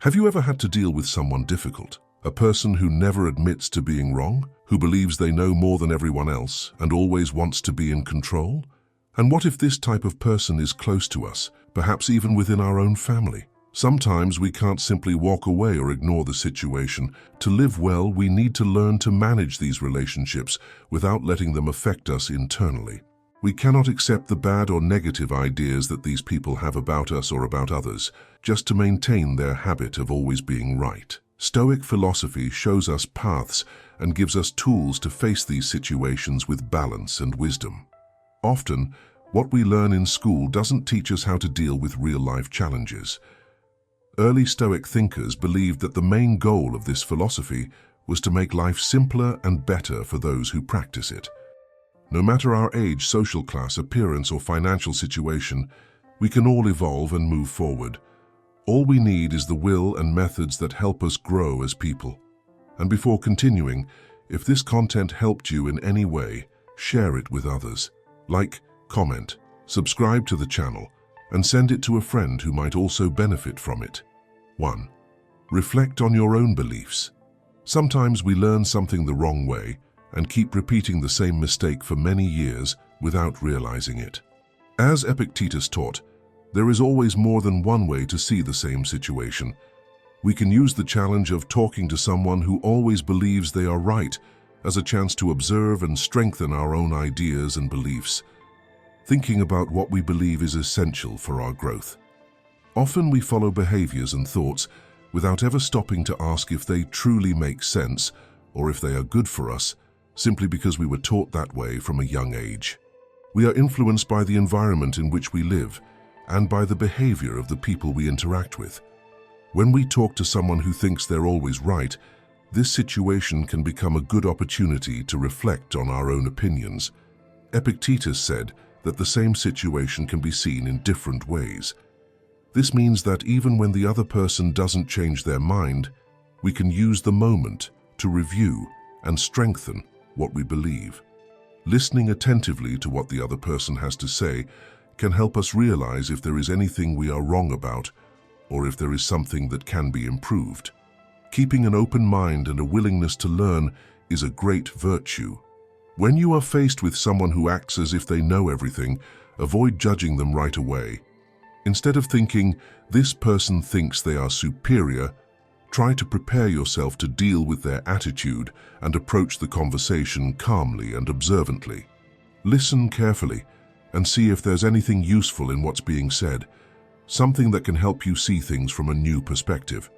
Have you ever had to deal with someone difficult? A person who never admits to being wrong, who believes they know more than everyone else and always wants to be in control? And what if this type of person is close to us, perhaps even within our own family? Sometimes we can't simply walk away or ignore the situation. To live well, we need to learn to manage these relationships without letting them affect us internally. We cannot accept the bad or negative ideas that these people have about us or about others, just to maintain their habit of always being right. Stoic philosophy shows us paths and gives us tools to face these situations with balance and wisdom. Often, what we learn in school doesn't teach us how to deal with real-life challenges. Early Stoic thinkers believed that the main goal of this philosophy was to make life simpler and better for those who practice it. No matter our age, social class, appearance, or financial situation, we can all evolve and move forward. All we need is the will and methods that help us grow as people. And before continuing, if this content helped you in any way, share it with others. Like, comment, subscribe to the channel, and send it to a friend who might also benefit from it. 1. Reflect on your own beliefs. Sometimes we learn something the wrong way and keep repeating the same mistake for many years without realizing it. As Epictetus taught, there is always more than one way to see the same situation. We can use the challenge of talking to someone who always believes they are right as a chance to observe and strengthen our own ideas and beliefs. Thinking about what we believe is essential for our growth. Often we follow behaviors and thoughts without ever stopping to ask if they truly make sense or if they are good for us, simply because we were taught that way from a young age. We are influenced by the environment in which we live and by the behavior of the people we interact with. When we talk to someone who thinks they're always right, this situation can become a good opportunity to reflect on our own opinions. Epictetus said that the same situation can be seen in different ways. This means that even when the other person doesn't change their mind, we can use the moment to review and strengthen what we believe. Listening attentively to what the other person has to say can help us realize if there is anything we are wrong about or if there is something that can be improved. Keeping an open mind and a willingness to learn is a great virtue. When you are faced with someone who acts as if they know everything, avoid judging them right away. Instead of thinking, this person thinks they are superior, try to prepare yourself to deal with their attitude and approach the conversation calmly and observantly. Listen carefully and see if there's anything useful in what's being said, something that can help you see things from a new perspective.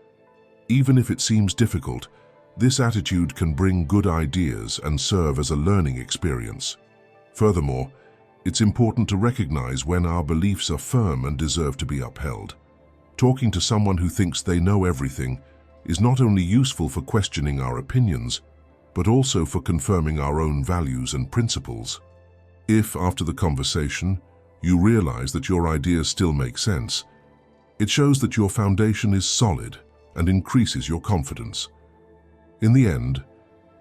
Even if it seems difficult, this attitude can bring good ideas and serve as a learning experience. Furthermore, it's important to recognize when our beliefs are firm and deserve to be upheld. Talking to someone who thinks they know everything is not only useful for questioning our opinions, but also for confirming our own values and principles. If, after the conversation, you realize that your ideas still make sense, it shows that your foundation is solid and increases your confidence. In the end,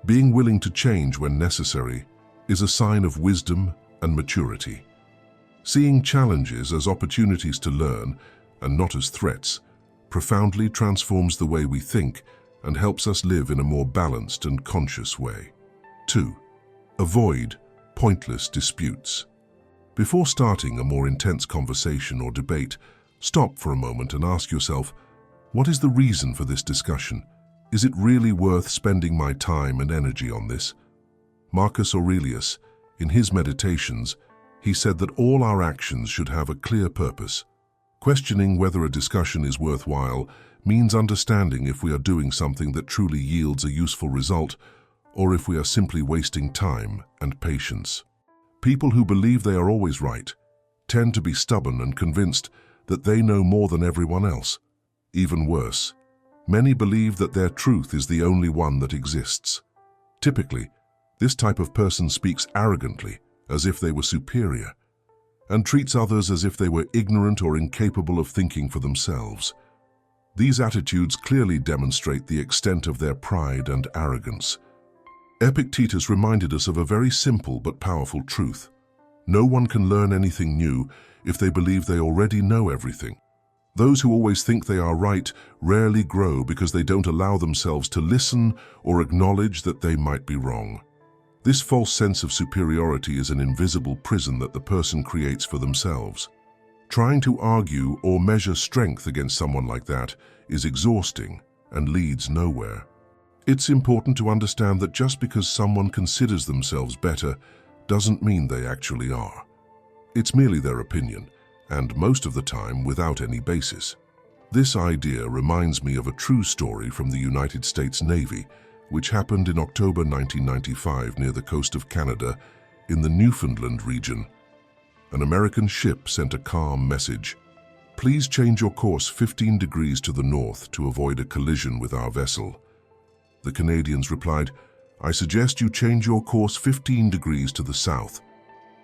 being willing to change when necessary is a sign of wisdom and maturity. Seeing challenges as opportunities to learn and not as threats profoundly transforms the way we think and helps us live in a more balanced and conscious way. 2. Avoid pointless disputes. Before starting a more intense conversation or debate, stop for a moment and ask yourself, what is the reason for this discussion? Is it really worth spending my time and energy on this? Marcus Aurelius, in his Meditations, he said that all our actions should have a clear purpose. Questioning whether a discussion is worthwhile means understanding if we are doing something that truly yields a useful result or if we are simply wasting time and patience. People who believe they are always right tend to be stubborn and convinced that they know more than everyone else. Even worse, many believe that their truth is the only one that exists. Typically, this type of person speaks arrogantly, as if they were superior, and treats others as if they were ignorant or incapable of thinking for themselves. These attitudes clearly demonstrate the extent of their pride and arrogance. Epictetus reminded us of a very simple but powerful truth. No one can learn anything new if they believe they already know everything. Those who always think they are right rarely grow because they don't allow themselves to listen or acknowledge that they might be wrong. This false sense of superiority is an invisible prison that the person creates for themselves. Trying to argue or measure strength against someone like that is exhausting and leads nowhere. It's important to understand that just because someone considers themselves better doesn't mean they actually are. It's merely their opinion, and most of the time without any basis. This idea reminds me of a true story from the United States Navy, which happened in October 1995 near the coast of Canada in the Newfoundland region. An American ship sent a calm message: "Please change your course 15 degrees to the north to avoid a collision with our vessel." The Canadians replied, "I suggest you change your course 15 degrees to the south."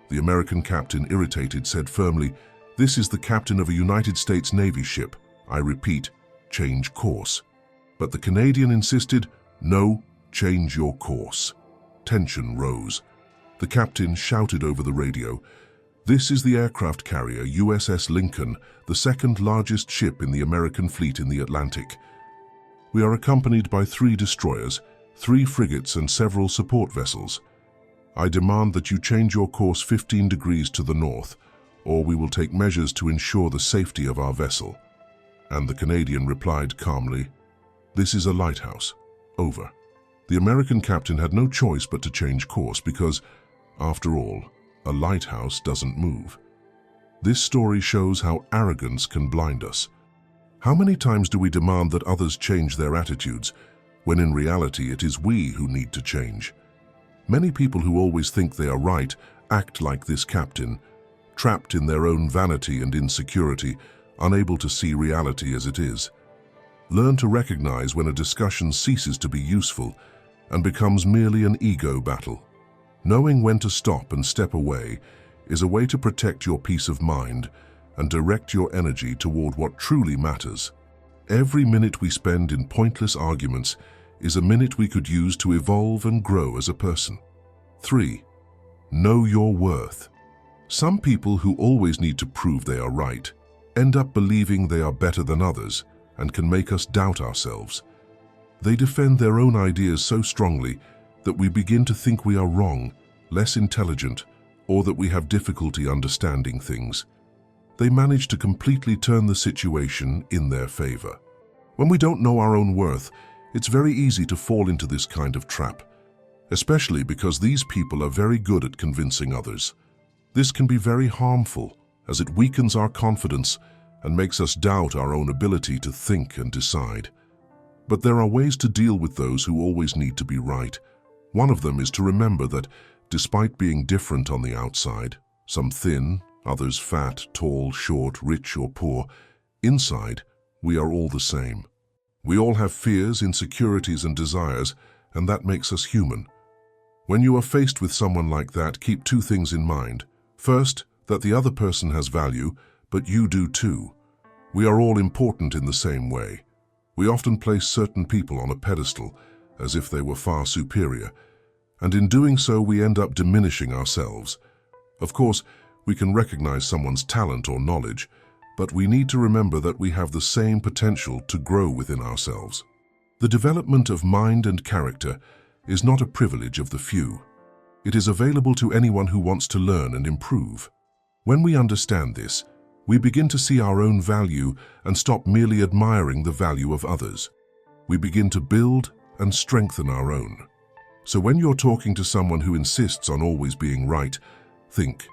The American captain, irritated, said firmly, "This is the captain of a United States Navy ship. I repeat, change course." But the Canadian insisted, "No, change your course." Tension rose. The captain shouted over the radio, "This is the aircraft carrier USS Lincoln, the second largest ship in the American fleet in the Atlantic. We are accompanied by 3 destroyers, 3 frigates and several support vessels. I demand that you change your course 15 degrees to the north, or we will take measures to ensure the safety of our vessel." And the Canadian replied calmly, "This is a lighthouse. Over." The American captain had no choice but to change course because, after all, a lighthouse doesn't move. This story shows how arrogance can blind us. How many times do we demand that others change their attitudes, when in reality it is we who need to change? Many people who always think they are right act like this captain, trapped in their own vanity and insecurity, unable to see reality as it is. Learn to recognize when a discussion ceases to be useful and becomes merely an ego battle. Knowing when to stop and step away is a way to protect your peace of mind and direct your energy toward what truly matters. Every minute we spend in pointless arguments is a minute we could use to evolve and grow as a person. 3. Know your worth. Some people who always need to prove they are right end up believing they are better than others and can make us doubt ourselves. They defend their own ideas so strongly that we begin to think we are wrong, less intelligent, or that we have difficulty understanding things. They manage to completely turn the situation in their favor. When we don't know our own worth, it's very easy to fall into this kind of trap, especially because these people are very good at convincing others. This can be very harmful, as it weakens our confidence and makes us doubt our own ability to think and decide. But there are ways to deal with those who always need to be right. One of them is to remember that, despite being different on the outside, some thin, others fat, tall, short, rich or poor, inside, we are all the same. We all have fears, insecurities and desires, and that makes us human. When you are faced with someone like that, keep 2 things in mind. First, that the other person has value, but you do too. We are all important in the same way. We often place certain people on a pedestal, as if they were far superior, and in doing so we end up diminishing ourselves. Of course, we can recognize someone's talent or knowledge, but we need to remember that we have the same potential to grow within ourselves. The development of mind and character is not a privilege of the few. It is available to anyone who wants to learn and improve. When we understand this, we begin to see our own value and stop merely admiring the value of others. We begin to build and strengthen our own. So when you're talking to someone who insists on always being right, think,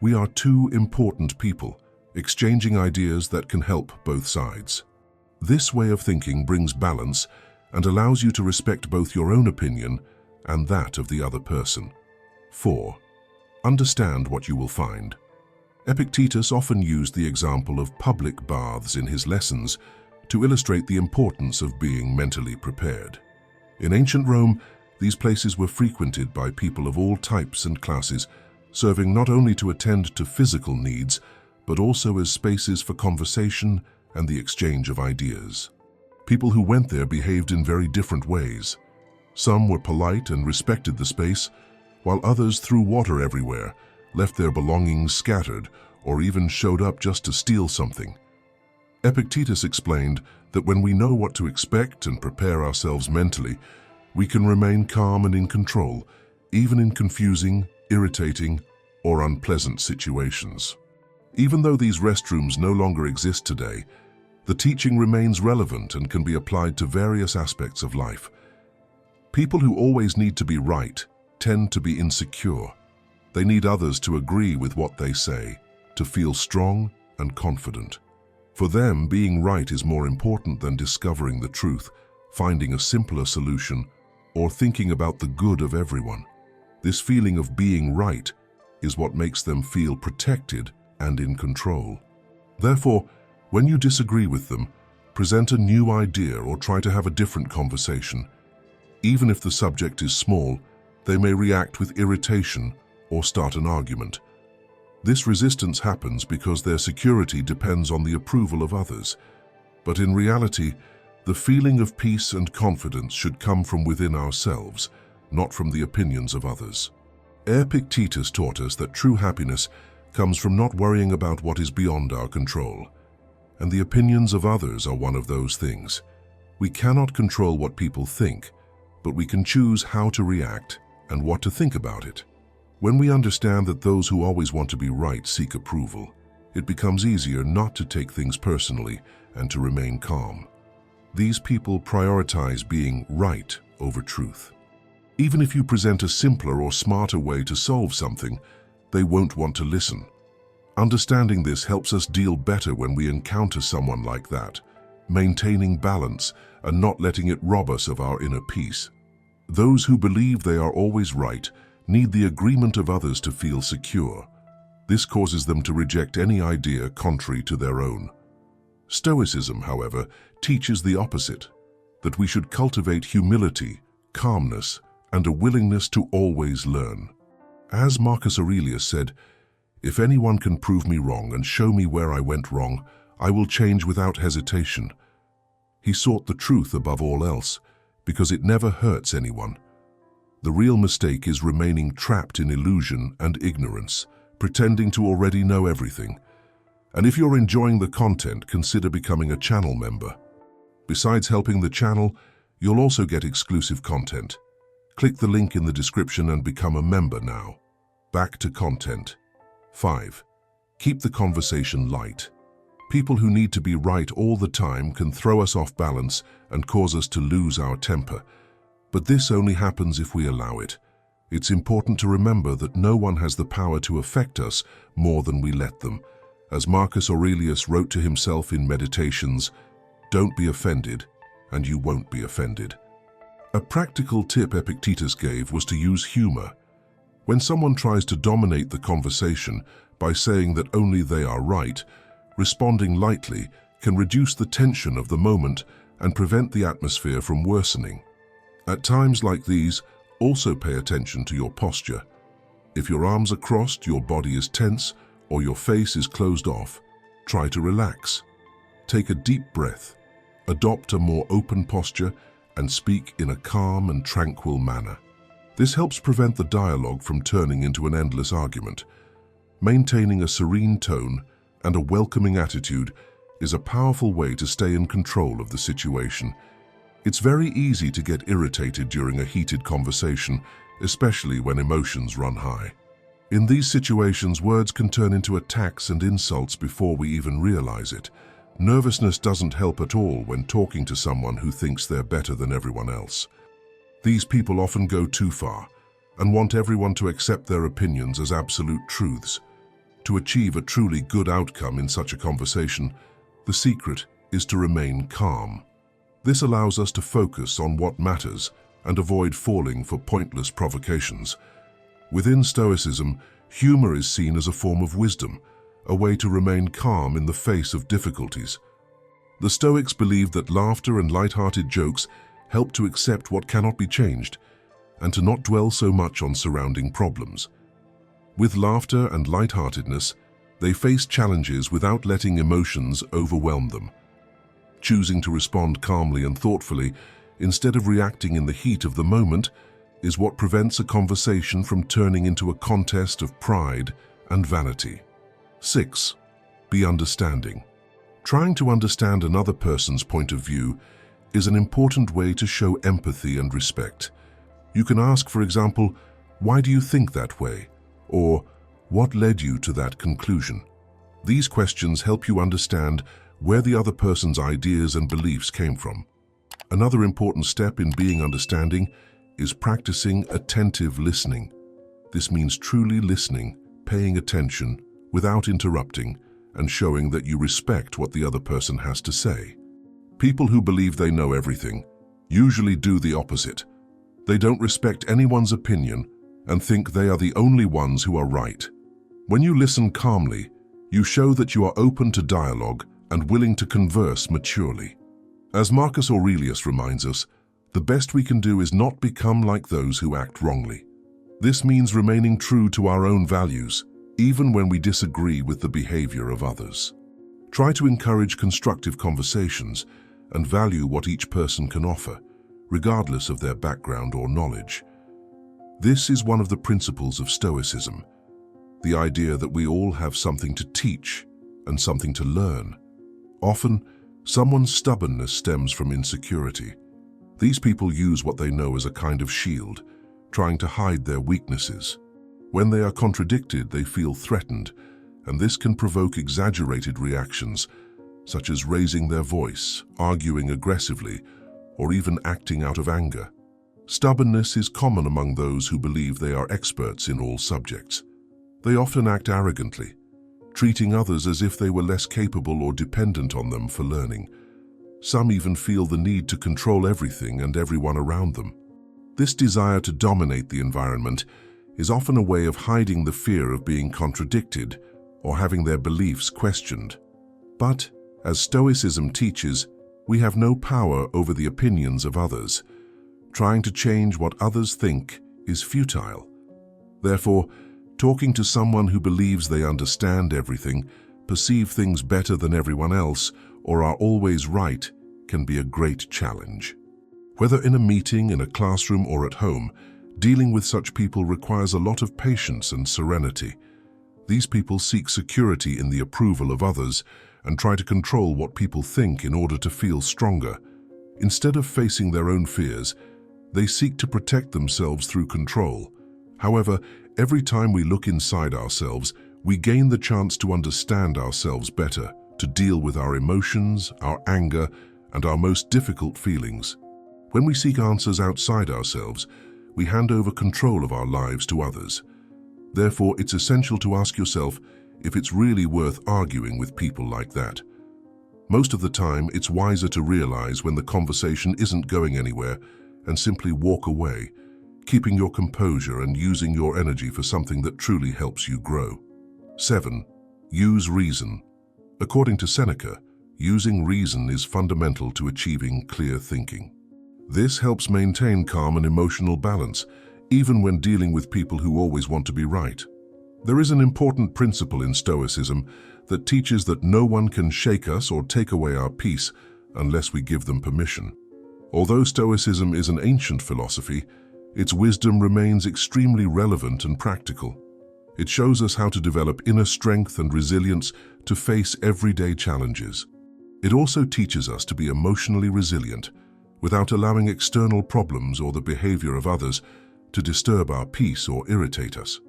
we are 2 important people, exchanging ideas that can help both sides. This way of thinking brings balance and allows you to respect both your own opinion and that of the other person. 4. Understand what you will find. Epictetus often used the example of public baths in his lessons to illustrate the importance of being mentally prepared. In ancient Rome, these places were frequented by people of all types and classes, serving not only to attend to physical needs, but also as spaces for conversation and the exchange of ideas. People who went there behaved in very different ways. Some were polite and respected the space, while others threw water everywhere, left their belongings scattered, or even showed up just to steal something. Epictetus explained that when we know what to expect and prepare ourselves mentally, we can remain calm and in control, even in confusing, irritating, or unpleasant situations. Even though these restrooms no longer exist today, the teaching remains relevant and can be applied to various aspects of life. People who always need to be right tend to be insecure. They need others to agree with what they say, to feel strong and confident. For them, being right is more important than discovering the truth, finding a simpler solution, or thinking about the good of everyone. This feeling of being right is what makes them feel protected and in control. Therefore, when you disagree with them, present a new idea or try to have a different conversation. Even if the subject is small, they may react with irritation or start an argument. This resistance happens because their security depends on the approval of others. But in reality, the feeling of peace and confidence should come from within ourselves, not from the opinions of others. Epictetus taught us that true happiness comes from not worrying about what is beyond our control. And the opinions of others are one of those things. We cannot control what people think, but we can choose how to react and what to think about it. When we understand that those who always want to be right seek approval, it becomes easier not to take things personally and to remain calm. These people prioritize being right over truth. Even if you present a simpler or smarter way to solve something, they won't want to listen. Understanding this helps us deal better when we encounter someone like that, maintaining balance and not letting it rob us of our inner peace. Those who believe they are always right need the agreement of others to feel secure. This causes them to reject any idea contrary to their own. Stoicism, however, teaches the opposite, that we should cultivate humility, calmness, and a willingness to always learn. As Marcus Aurelius said, "If anyone can prove me wrong and show me where I went wrong, I will change without hesitation." He sought the truth above all else, because it never hurts anyone. The real mistake is remaining trapped in illusion and ignorance, pretending to already know everything. And if you're enjoying the content, consider becoming a channel member. Besides helping the channel, you'll also get exclusive content. Click the link in the description and become a member now. Back to content. 5. Keep the conversation light. People who need to be right all the time can throw us off balance and cause us to lose our temper. But this only happens if we allow it. It's important to remember that no one has the power to affect us more than we let them. As Marcus Aurelius wrote to himself in Meditations, "Don't be offended, and you won't be offended." A practical tip Epictetus gave was to use humor. When someone tries to dominate the conversation by saying that only they are right, responding lightly can reduce the tension of the moment and prevent the atmosphere from worsening. At times like these, also pay attention to your posture. If your arms are crossed, your body is tense, or your face is closed off, try to relax. Take a deep breath, adopt a more open posture, and speak in a calm and tranquil manner. This helps prevent the dialogue from turning into an endless argument. Maintaining a serene tone and a welcoming attitude is a powerful way to stay in control of the situation. It's very easy to get irritated during a heated conversation, especially when emotions run high. In these situations, words can turn into attacks and insults before we even realize it. Nervousness doesn't help at all when talking to someone who thinks they're better than everyone else. These people often go too far and want everyone to accept their opinions as absolute truths. To achieve a truly good outcome in such a conversation, the secret is to remain calm. This allows us to focus on what matters and avoid falling for pointless provocations. Within Stoicism, humor is seen as a form of wisdom, a way to remain calm in the face of difficulties. The Stoics believed that laughter and light-hearted jokes help to accept what cannot be changed and to not dwell so much on surrounding problems. With laughter and light-heartedness, they face challenges without letting emotions overwhelm them. Choosing to respond calmly and thoughtfully, instead of reacting in the heat of the moment, is what prevents a conversation from turning into a contest of pride and vanity. 6. Be understanding. Trying to understand another person's point of view is an important way to show empathy and respect. You can ask, for example, "Why do you think that way?" Or "What led you to that conclusion?" These questions help you understand where the other person's ideas and beliefs came from. Another important step in being understanding is practicing attentive listening. This means truly listening, paying attention, without interrupting, and showing that you respect what the other person has to say. People who believe they know everything usually do the opposite. They don't respect anyone's opinion and think they are the only ones who are right. When you listen calmly, you show that you are open to dialogue and willing to converse maturely. As Marcus Aurelius reminds us, the best we can do is not become like those who act wrongly. This means remaining true to our own values, even when we disagree with the behavior of others. Try to encourage constructive conversations and value what each person can offer, regardless of their background or knowledge. This is one of the principles of Stoicism, the idea that we all have something to teach and something to learn. Often, someone's stubbornness stems from insecurity. These people use what they know as a kind of shield, trying to hide their weaknesses. When they are contradicted, they feel threatened, and this can provoke exaggerated reactions, such as raising their voice, arguing aggressively, or even acting out of anger. Stubbornness is common among those who believe they are experts in all subjects. They often act arrogantly, treating others as if they were less capable or dependent on them for learning. Some even feel the need to control everything and everyone around them. This desire to dominate the environment is often a way of hiding the fear of being contradicted or having their beliefs questioned. But, as Stoicism teaches, we have no power over the opinions of others. Trying to change what others think is futile. Therefore, talking to someone who believes they understand everything, perceive things better than everyone else, or are always right can be a great challenge. Whether in a meeting, in a classroom, or at home, dealing with such people requires a lot of patience and serenity. These people seek security in the approval of others and try to control what people think in order to feel stronger. Instead of facing their own fears, they seek to protect themselves through control. However, every time we look inside ourselves, we gain the chance to understand ourselves better, to deal with our emotions, our anger, and our most difficult feelings. When we seek answers outside ourselves, we hand over control of our lives to others. Therefore, it's essential to ask yourself if it's really worth arguing with people like that. Most of the time, it's wiser to realize when the conversation isn't going anywhere and simply walk away, keeping your composure and using your energy for something that truly helps you grow. 7. Use reason. According to Seneca, using reason is fundamental to achieving clear thinking. This helps maintain calm and emotional balance, even when dealing with people who always want to be right. There is an important principle in Stoicism that teaches that no one can shake us or take away our peace unless we give them permission. Although Stoicism is an ancient philosophy, its wisdom remains extremely relevant and practical. It shows us how to develop inner strength and resilience to face everyday challenges. It also teaches us to be emotionally resilient, without allowing external problems or the behavior of others to disturb our peace or irritate us.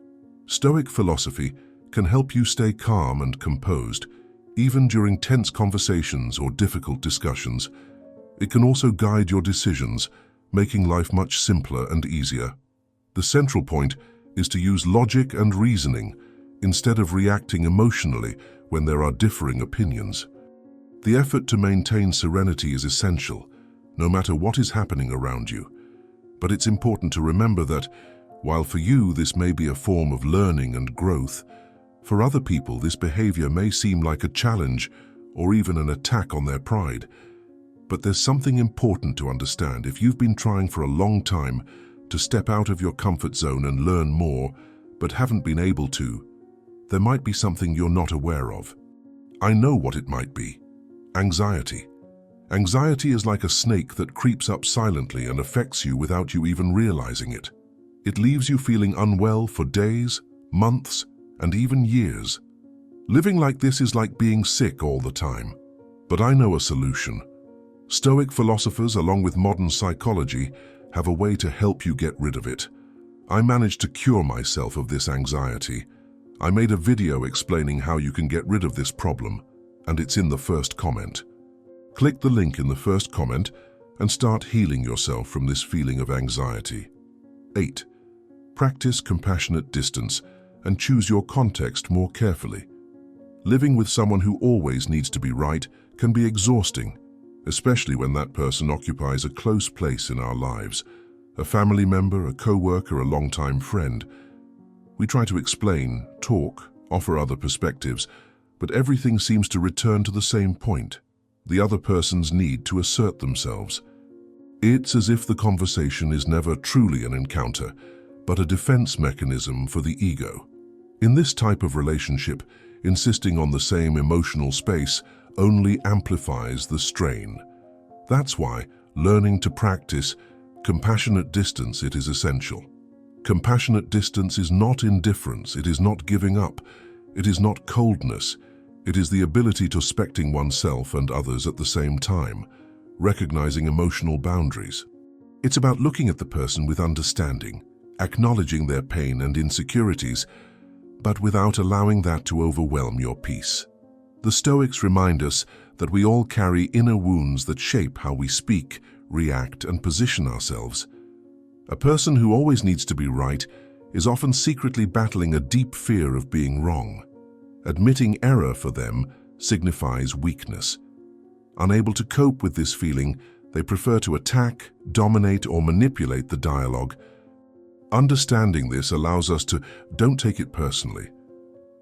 Stoic philosophy can help you stay calm and composed, even during tense conversations or difficult discussions. It can also guide your decisions, making life much simpler and easier. The central point is to use logic and reasoning instead of reacting emotionally when there are differing opinions. The effort to maintain serenity is essential, no matter what is happening around you. But it's important to remember that, while for you this may be a form of learning and growth, for other people this behavior may seem like a challenge or even an attack on their pride. But there's something important to understand. If you've been trying for a long time to step out of your comfort zone and learn more, but haven't been able to, there might be something you're not aware of. I know what it might be. Anxiety. Anxiety is like a snake that creeps up silently and affects you without you even realizing it. It leaves you feeling unwell for days, months, and even years. Living like this is like being sick all the time. But I know a solution. Stoic philosophers, along with modern psychology, have a way to help you get rid of it. I managed to cure myself of this anxiety. I made a video explaining how you can get rid of this problem, and it's in the first comment. Click the link in the first comment and start healing yourself from this feeling of anxiety. 8. Practice compassionate distance and choose your context more carefully. Living with someone who always needs to be right can be exhausting, especially when that person occupies a close place in our lives. A family member, a co-worker, a longtime friend. We try to explain, talk, offer other perspectives, but everything seems to return to the same point: the other person's need to assert themselves. It's as if the conversation is never truly an encounter, but a defense mechanism for the ego. In this type of relationship, insisting on the same emotional space only amplifies the strain. That's why learning to practice compassionate distance is essential. Compassionate distance is not indifference, it is not giving up, it is not coldness, it is the ability to respecting oneself and others at the same time, recognizing emotional boundaries. It's about looking at the person with understanding, acknowledging their pain and insecurities, but without allowing that to overwhelm your peace. The Stoics remind us that we all carry inner wounds that shape how we speak, react, and position ourselves. A person who always needs to be right is often secretly battling a deep fear of being wrong. Admitting error for them signifies weakness. Unable to cope with this feeling, they prefer to attack, dominate, or manipulate the dialogue. Understanding this allows us to don't take it personally.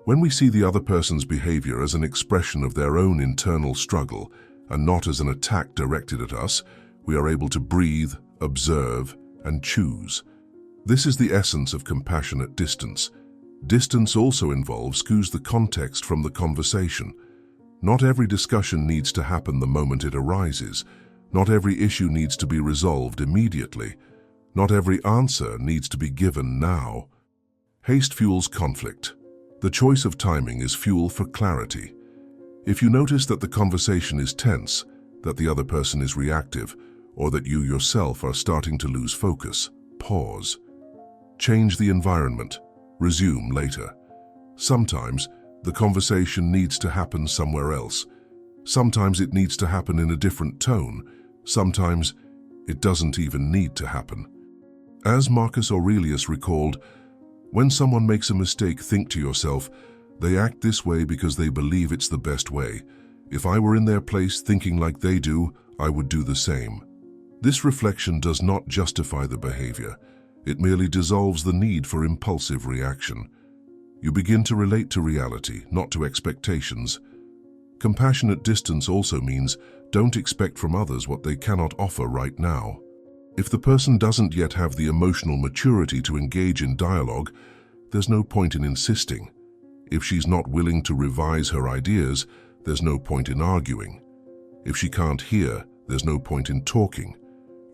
When we see the other person's behavior as an expression of their own internal struggle and not as an attack directed at us, we are able to breathe, observe, and choose. This is the essence of compassionate distance. Distance also involves the context from the conversation. Not every discussion needs to happen the moment it arises. Not every issue needs to be resolved immediately. Not every answer needs to be given now. Haste fuels conflict. The choice of timing is fuel for clarity. If you notice that the conversation is tense, that the other person is reactive, or that you yourself are starting to lose focus, pause. Change the environment. Resume later. Sometimes the conversation needs to happen somewhere else. Sometimes it needs to happen in a different tone. Sometimes it doesn't even need to happen. As Marcus Aurelius recalled, when someone makes a mistake, think to yourself, they act this way because they believe it's the best way. If I were in their place thinking like they do, I would do the same. This reflection does not justify the behavior. It merely dissolves the need for impulsive reaction. You begin to relate to reality, not to expectations. Compassionate distance also means don't expect from others what they cannot offer right now. If the person doesn't yet have the emotional maturity to engage in dialogue, there's no point in insisting. If she's not willing to revise her ideas, there's no point in arguing. If she can't hear, there's no point in talking.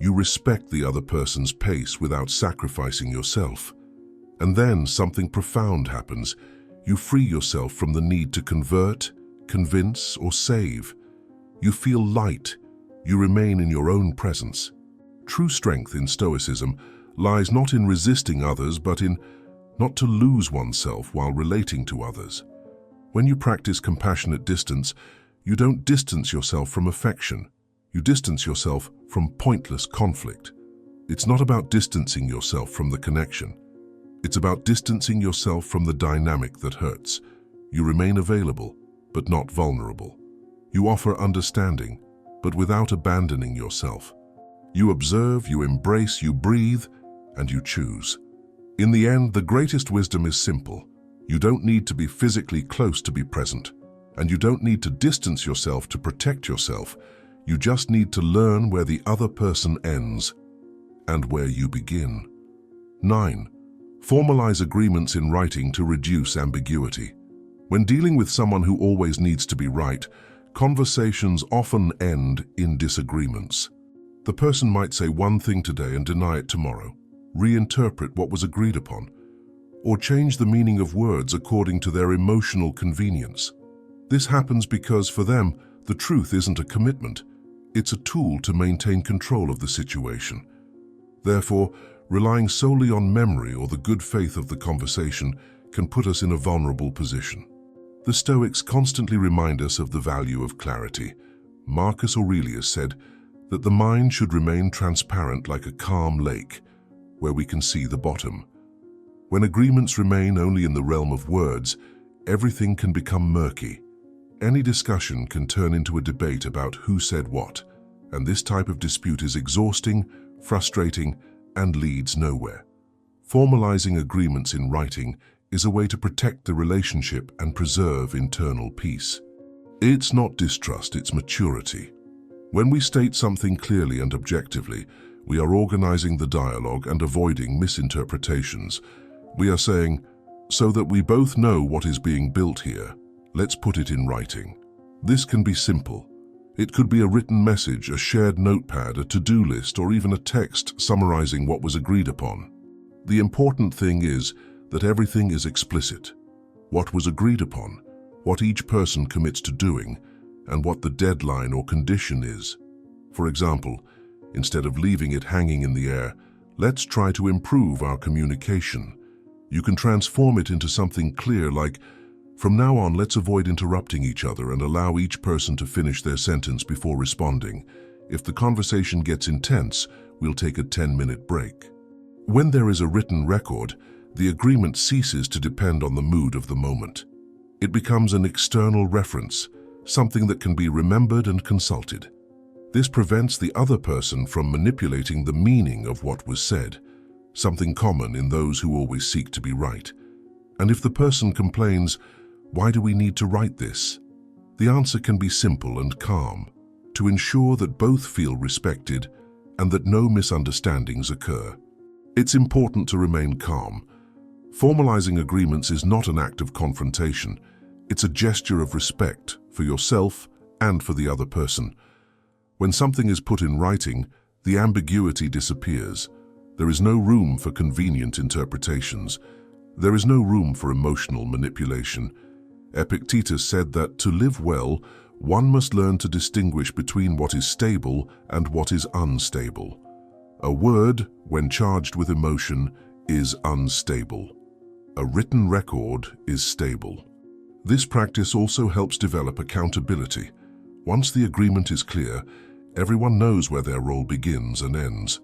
You respect the other person's pace without sacrificing yourself. And then something profound happens. You free yourself from the need to convert, convince, or save. You feel light. You remain in your own presence. True strength in Stoicism lies not in resisting others, but in not to lose oneself while relating to others. When you practice compassionate distance, you don't distance yourself from affection. You distance yourself from pointless conflict. It's not about distancing yourself from the connection. It's about distancing yourself from the dynamic that hurts. You remain available, but not vulnerable. You offer understanding, but without abandoning yourself. You observe, you embrace, you breathe, and you choose. In the end, the greatest wisdom is simple. You don't need to be physically close to be present, and you don't need to distance yourself to protect yourself. You just need to learn where the other person ends and where you begin. 9. Formalize agreements in writing to reduce ambiguity. When dealing with someone who always needs to be right, conversations often end in disagreements. The person might say one thing today and deny it tomorrow, reinterpret what was agreed upon, or change the meaning of words according to their emotional convenience. This happens because, for them, The truth isn't a commitment. It's a tool to maintain control of the situation. Therefore, relying solely on memory or the good faith of the conversation can put us in a vulnerable position. The Stoics constantly remind us of the value of clarity. Marcus Aurelius said that the mind should remain transparent like a calm lake, where we can see the bottom. When agreements remain only in the realm of words, everything can become murky. Any discussion can turn into a debate about who said what, and this type of dispute is exhausting, frustrating, and leads nowhere. Formalizing agreements in writing is a way to protect the relationship and preserve internal peace. It's not distrust, it's maturity. When we state something clearly and objectively, we are organizing the dialogue and avoiding misinterpretations. We are saying, so that we both know what is being built here, let's put it in writing. This can be simple. It could be a written message, a shared notepad, a to-do list, or even a text summarizing what was agreed upon. The important thing is that everything is explicit. What was agreed upon, what each person commits to doing, and what the deadline or condition is. For example, instead of leaving it hanging in the air, let's try to improve our communication. You can transform it into something clear like, from now on, let's avoid interrupting each other and allow each person to finish their sentence before responding. If the conversation gets intense, we'll take a 10-minute break. When there is a written record, the agreement ceases to depend on the mood of the moment. It becomes an external reference, something that can be remembered and consulted. This prevents the other person from manipulating the meaning of what was said, something common in those who always seek to be right. And if the person complains, "Why do we need to write this?" the answer can be simple and calm, to ensure that both feel respected and that no misunderstandings occur. It's important to remain calm. Formalizing agreements is not an act of confrontation. It's a gesture of respect for yourself and for the other person. When something is put in writing, the ambiguity disappears. There is no room for convenient interpretations. There is no room for emotional manipulation. Epictetus said that to live well, one must learn to distinguish between what is stable and what is unstable. A word, when charged with emotion, is unstable. A written record is stable. This practice also helps develop accountability. Once the agreement is clear, everyone knows where their role begins and ends.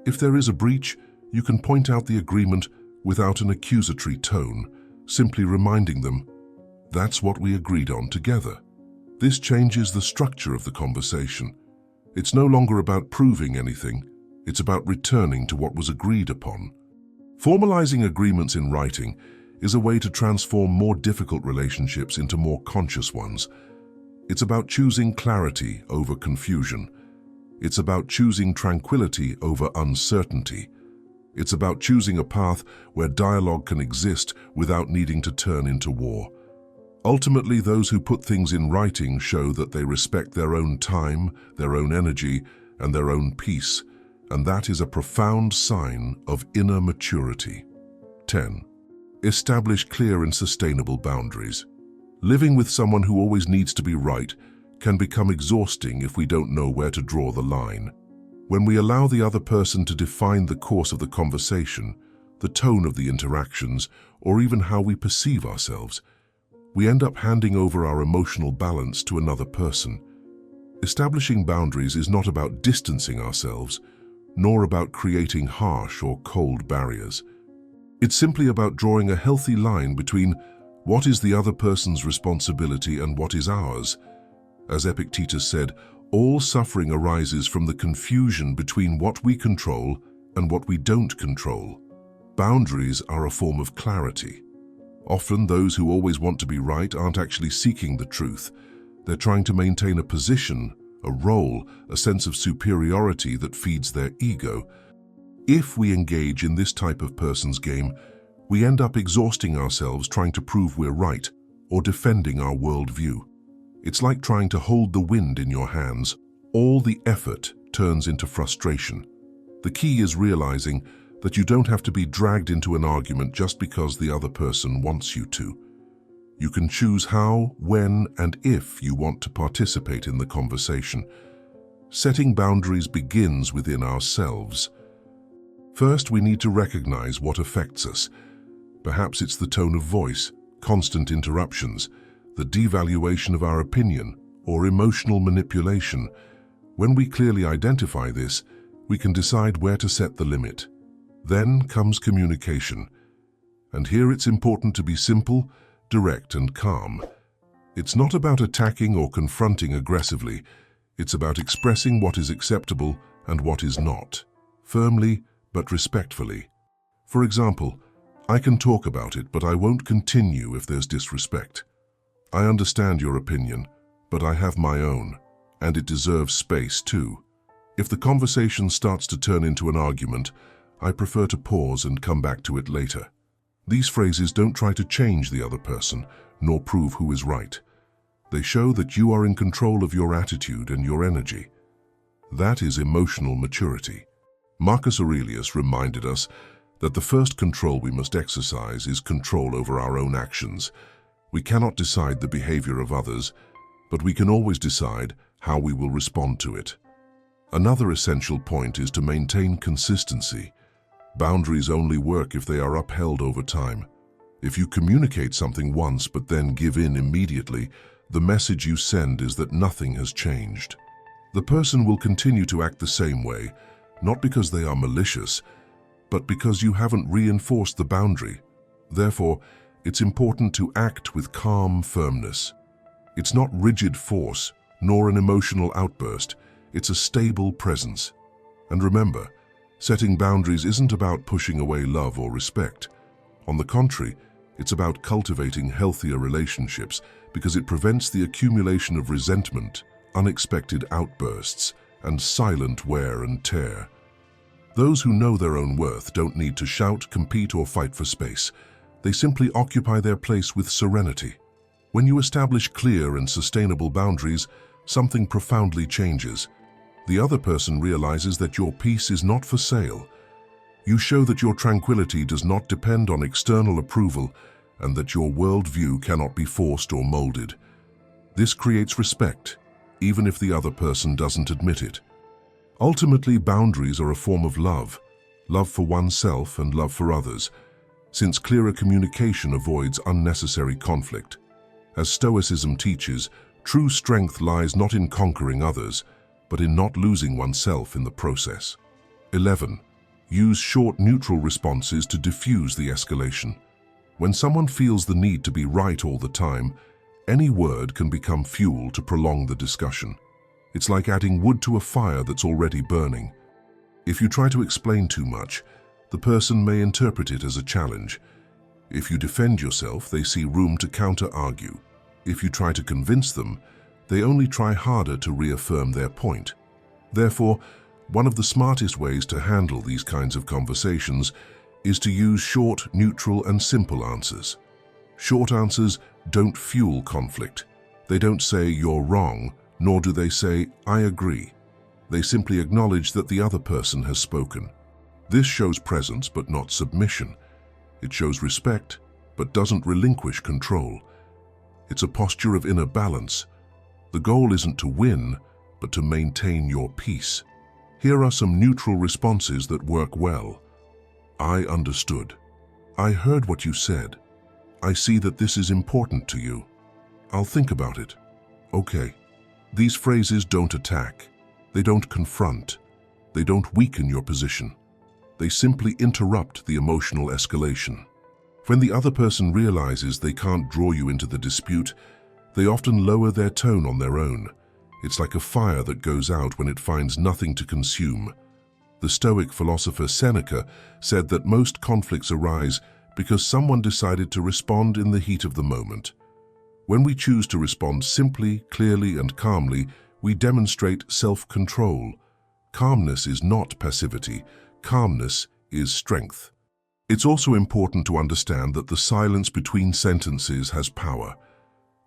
If there is a breach, you can point out the agreement without an accusatory tone, simply reminding them, "That's what we agreed on together." This changes the structure of the conversation. It's no longer about proving anything, it's about returning to what was agreed upon. Formalizing agreements in writing is a way to transform more difficult relationships into more conscious ones. It's about choosing clarity over confusion. It's about choosing tranquility over uncertainty. It's about choosing a path where dialogue can exist without needing to turn into war. Ultimately, those who put things in writing show that they respect their own time, their own energy, and their own peace, and that is a profound sign of inner maturity. 10. Establish clear and sustainable boundaries. Living with someone who always needs to be right can become exhausting if we don't know where to draw the line. When we allow the other person to define the course of the conversation, the tone of the interactions, or even how we perceive ourselves, we end up handing over our emotional balance to another person. Establishing boundaries is not about distancing ourselves, nor about creating harsh or cold barriers. It's simply about drawing a healthy line between what is the other person's responsibility and what is ours. As Epictetus said, all suffering arises from the confusion between what we control and what we don't control. Boundaries are a form of clarity. Often those who always want to be right aren't actually seeking the truth. They're trying to maintain a position, a role, a sense of superiority that feeds their ego. If we engage in this type of person's game, we end up exhausting ourselves trying to prove we're right or defending our worldview. It's like trying to hold the wind in your hands. All the effort turns into frustration. The key is realizing that you don't have to be dragged into an argument just because the other person wants you to. You can choose how, when, and if you want to participate in the conversation. Setting boundaries begins within ourselves. First, we need to recognize what affects us. Perhaps it's the tone of voice, constant interruptions, the devaluation of our opinion, or emotional manipulation. When we clearly identify this, we can decide where to set the limit. Then comes communication. And here it's important to be simple, direct, and calm. It's not about attacking or confronting aggressively. It's about expressing what is acceptable and what is not, firmly but respectfully. For example, I can talk about it, but I won't continue if there's disrespect. I understand your opinion, but I have my own, and it deserves space too. If the conversation starts to turn into an argument, I prefer to pause and come back to it later. These phrases don't try to change the other person, nor prove who is right. They show that you are in control of your attitude and your energy. That is emotional maturity. Marcus Aurelius reminded us that the first control we must exercise is control over our own actions. We cannot decide the behavior of others, but we can always decide how we will respond to it. Another essential point is to maintain consistency. Boundaries only work if they are upheld over time. If you communicate something once but then give in immediately, the message you send is that nothing has changed. The person will continue to act the same way, not because they are malicious, but because you haven't reinforced the boundary. Therefore, it's important to act with calm firmness. It's not rigid force, nor an emotional outburst. It's a stable presence. And remember, setting boundaries isn't about pushing away love or respect. On the contrary, it's about cultivating healthier relationships because it prevents the accumulation of resentment, unexpected outbursts, and silent wear and tear. Those who know their own worth don't need to shout, compete, or fight for space. They simply occupy their place with serenity. When you establish clear and sustainable boundaries, something profoundly changes. The other person realizes that your peace is not for sale. You show that your tranquility does not depend on external approval and that your worldview cannot be forced or molded. This creates respect, even if the other person doesn't admit it. Ultimately, boundaries are a form of love for oneself and love for others, since clearer communication avoids unnecessary conflict. As Stoicism teaches, true strength lies not in conquering others, but in not losing oneself in the process. 11. Use short, neutral responses to diffuse the escalation. When someone feels the need to be right all the time, any word can become fuel to prolong the discussion. It's like adding wood to a fire that's already burning. If you try to explain too much, the person may interpret it as a challenge. If you defend yourself, they see room to counter-argue. If you try to convince them, they only try harder to reaffirm their point. Therefore, one of the smartest ways to handle these kinds of conversations is to use short, neutral, and simple answers. Short answers don't fuel conflict. They don't say you're wrong, nor do they say I agree. They simply acknowledge that the other person has spoken. This shows presence but not submission. It shows respect but doesn't relinquish control. It's a posture of inner balance. The goal isn't to win, but to maintain your peace. Here are some neutral responses that work well. I understood. I heard what you said. I see that this is important to you. I'll think about it. Okay. These phrases don't attack. They don't confront. They don't weaken your position. They simply interrupt the emotional escalation. When the other person realizes they can't draw you into the dispute, they often lower their tone on their own. It's like a fire that goes out when it finds nothing to consume. The Stoic philosopher Seneca said that most conflicts arise because someone decided to respond in the heat of the moment. When we choose to respond simply, clearly, and calmly, we demonstrate self-control. Calmness is not passivity. Calmness is strength. It's also important to understand that the silence between sentences has power.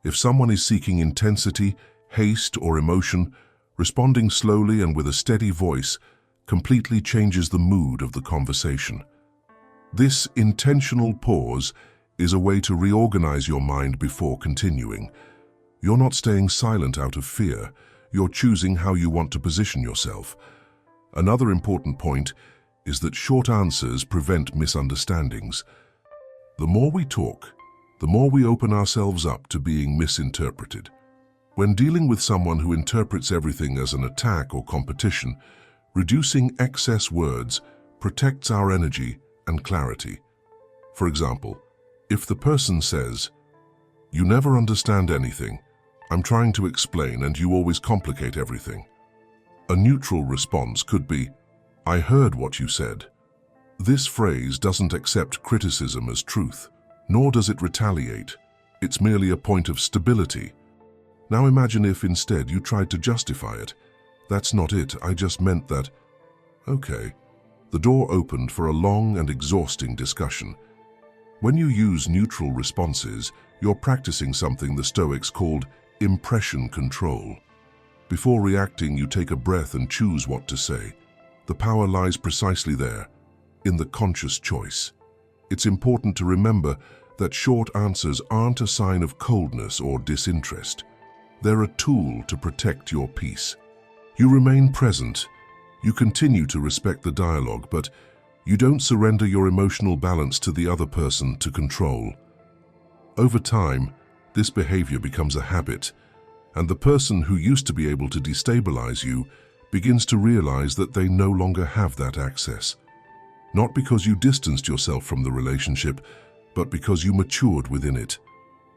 If someone is seeking intensity, haste, or emotion, responding slowly and with a steady voice completely changes the mood of the conversation. This intentional pause is a way to reorganize your mind before continuing. You're not staying silent out of fear. You're choosing how you want to position yourself. Another important point is that short answers prevent misunderstandings. The more we talk, the more we open ourselves up to being misinterpreted. When dealing with someone who interprets everything as an attack or competition, reducing excess words protects our energy and clarity. For example, if the person says, "You never understand anything, I'm trying to explain and you always complicate everything," a neutral response could be, "I heard what you said." This phrase doesn't accept criticism as truth, nor does it retaliate. It's merely a point of stability. Now imagine if instead you tried to justify it. "That's not it, I just meant that." Okay. The door opened for a long and exhausting discussion. When you use neutral responses, you're practicing something the Stoics called impression control. Before reacting, you take a breath and choose what to say. The power lies precisely there, in the conscious choice. It's important to remember that short answers aren't a sign of coldness or disinterest. They're a tool to protect your peace. You remain present. You continue to respect the dialogue, but you don't surrender your emotional balance to the other person to control. Over time, this behavior becomes a habit, and the person who used to be able to destabilize you begins to realize that they no longer have that access. Not because you distanced yourself from the relationship, but because you matured within it.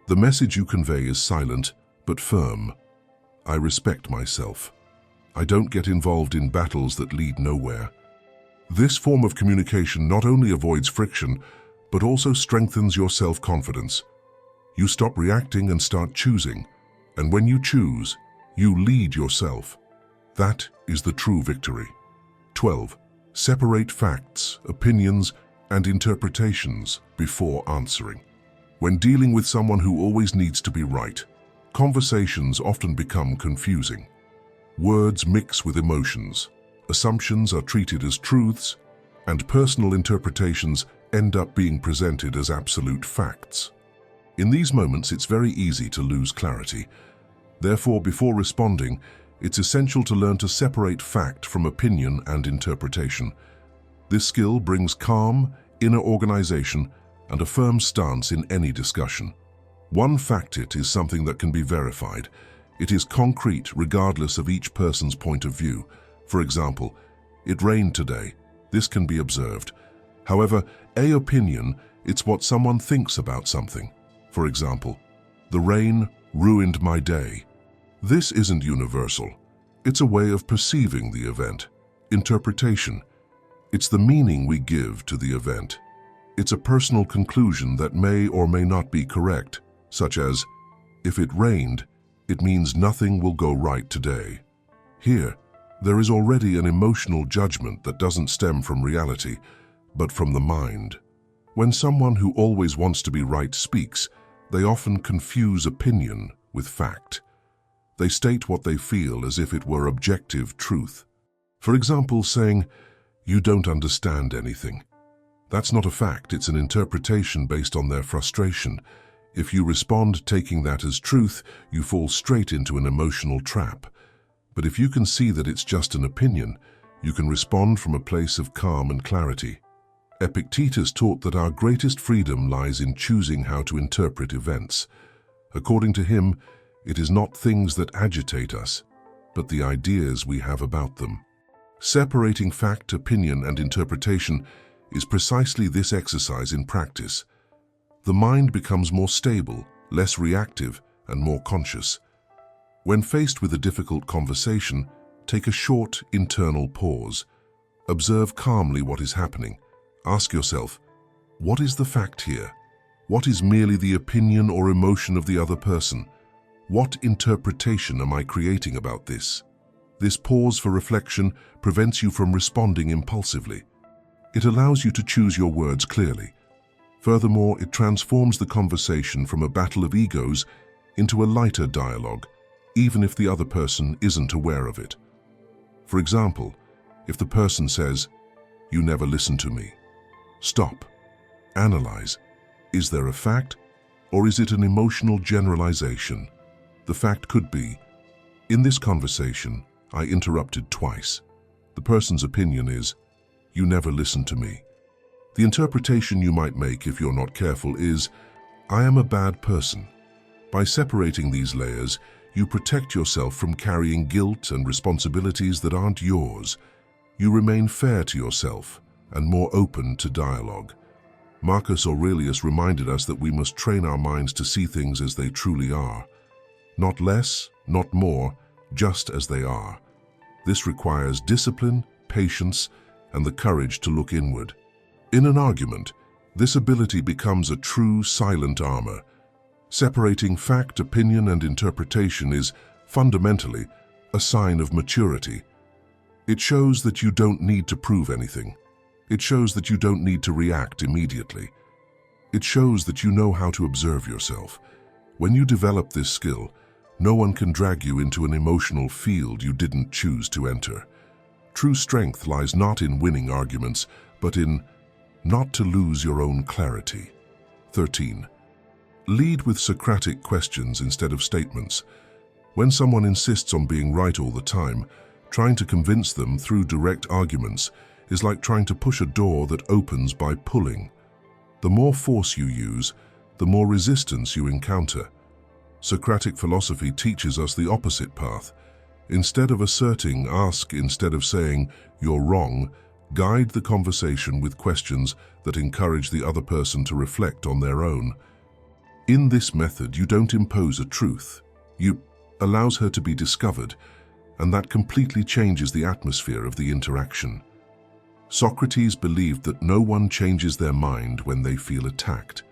The message you convey is silent, but firm. I respect myself. I don't get involved in battles that lead nowhere. This form of communication not only avoids friction, but also strengthens your self-confidence. You stop reacting and start choosing, and when you choose, you lead yourself. That is the true victory. 12. Separate facts, opinions, and interpretations before answering. When dealing with someone who always needs to be right, conversations often become confusing. Words mix with emotions, assumptions are treated as truths, and personal interpretations end up being presented as absolute facts. In these moments, it's very easy to lose clarity. Therefore, before responding, it's essential to learn to separate fact from opinion and interpretation. This skill brings calm, inner organization, and a firm stance in any discussion. One fact is something that can be verified. It is concrete regardless of each person's point of view. For example, it rained today. This can be observed. However, an opinion, it's what someone thinks about something. For example, the rain ruined my day. This isn't universal. It's a way of perceiving the event. Interpretation. It's the meaning we give to the event. It's a personal conclusion that may or may not be correct, such as, if it rained, it means nothing will go right today. Here, there is already an emotional judgment that doesn't stem from reality, but from the mind. When someone who always wants to be right speaks, they often confuse opinion with fact. They state what they feel as if it were objective truth. For example, saying, "You don't understand anything." That's not a fact, it's an interpretation based on their frustration. If you respond taking that as truth, you fall straight into an emotional trap. But if you can see that it's just an opinion, you can respond from a place of calm and clarity. Epictetus taught that our greatest freedom lies in choosing how to interpret events. According to him, it is not things that agitate us, but the ideas we have about them. Separating fact, opinion, and interpretation is precisely this exercise in practice. The mind becomes more stable, less reactive, and more conscious. When faced with a difficult conversation, take a short internal pause. Observe calmly what is happening. Ask yourself, what is the fact here? What is merely the opinion or emotion of the other person? What interpretation am I creating about this? This pause for reflection prevents you from responding impulsively. It allows you to choose your words clearly. Furthermore, it transforms the conversation from a battle of egos into a lighter dialogue, even if the other person isn't aware of it. For example, if the person says, "You never listen to me," stop, analyze. Is there a fact, or is it an emotional generalization? The fact could be, in this conversation, I interrupted twice. The person's opinion is, you never listened to me. The interpretation you might make if you're not careful is, I am a bad person. By separating these layers, you protect yourself from carrying guilt and responsibilities that aren't yours. You remain fair to yourself and more open to dialogue. Marcus Aurelius reminded us that we must train our minds to see things as they truly are. Not less, not more, just as they are. This requires discipline, patience, and the courage to look inward. In an argument, this ability becomes a true silent armor. Separating fact, opinion, and interpretation is fundamentally a sign of maturity. It shows that you don't need to prove anything. It shows that you don't need to react immediately. It shows that you know how to observe yourself. When you develop this skill, no one can drag you into an emotional field you didn't choose to enter. True strength lies not in winning arguments, but in not to lose your own clarity. 13. Lead with Socratic questions instead of statements. When someone insists on being right all the time, trying to convince them through direct arguments is like trying to push a door that opens by pulling. The more force you use, the more resistance you encounter. Socratic philosophy teaches us the opposite path. Instead of asserting, ask. Instead of saying, you're wrong, guide the conversation with questions that encourage the other person to reflect on their own. In this method, you don't impose a truth. You allows her to be discovered, and that completely changes the atmosphere of the interaction. Socrates believed that no one changes their mind when they feel attacked.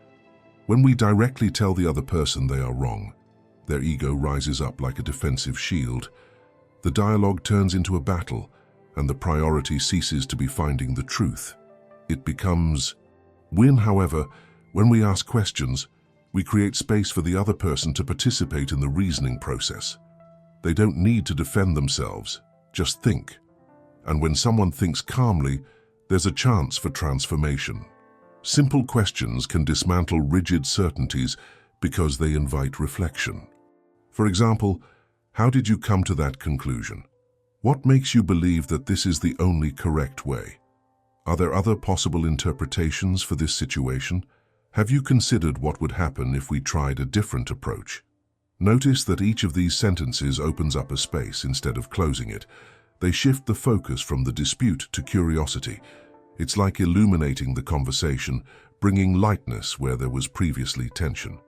When we directly tell the other person they are wrong, their ego rises up like a defensive shield. The dialogue turns into a battle, and the priority ceases to be finding the truth. It becomes win. However, when we ask questions, we create space for the other person to participate in the reasoning process. They don't need to defend themselves, just think. And when someone thinks calmly, there's a chance for transformation. Simple questions can dismantle rigid certainties because they invite reflection. For example, how did you come to that conclusion? What makes you believe that this is the only correct way? Are there other possible interpretations for this situation? Have you considered what would happen if we tried a different approach? Notice that each of these sentences opens up a space instead of closing it. They shift the focus from the dispute to curiosity. It's like illuminating the conversation, bringing lightness where there was previously tension.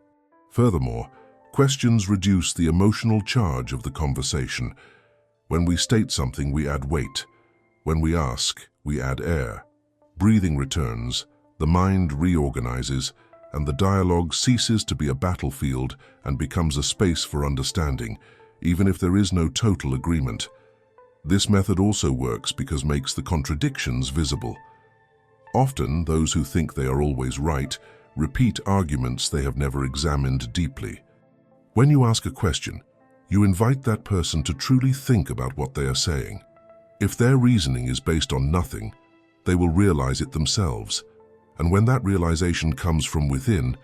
Furthermore, questions reduce the emotional charge of the conversation. When we state something, we add weight. When we ask, we add air. Breathing returns, the mind reorganizes, and the dialogue ceases to be a battlefield and becomes a space for understanding, even if there is no total agreement. This method also works because it makes the contradictions visible. Often, those who think they are always right repeat arguments they have never examined deeply. When you ask a question, you invite that person to truly think about what they are saying. If their reasoning is based on nothing, they will realize it themselves. And when that realization comes from within,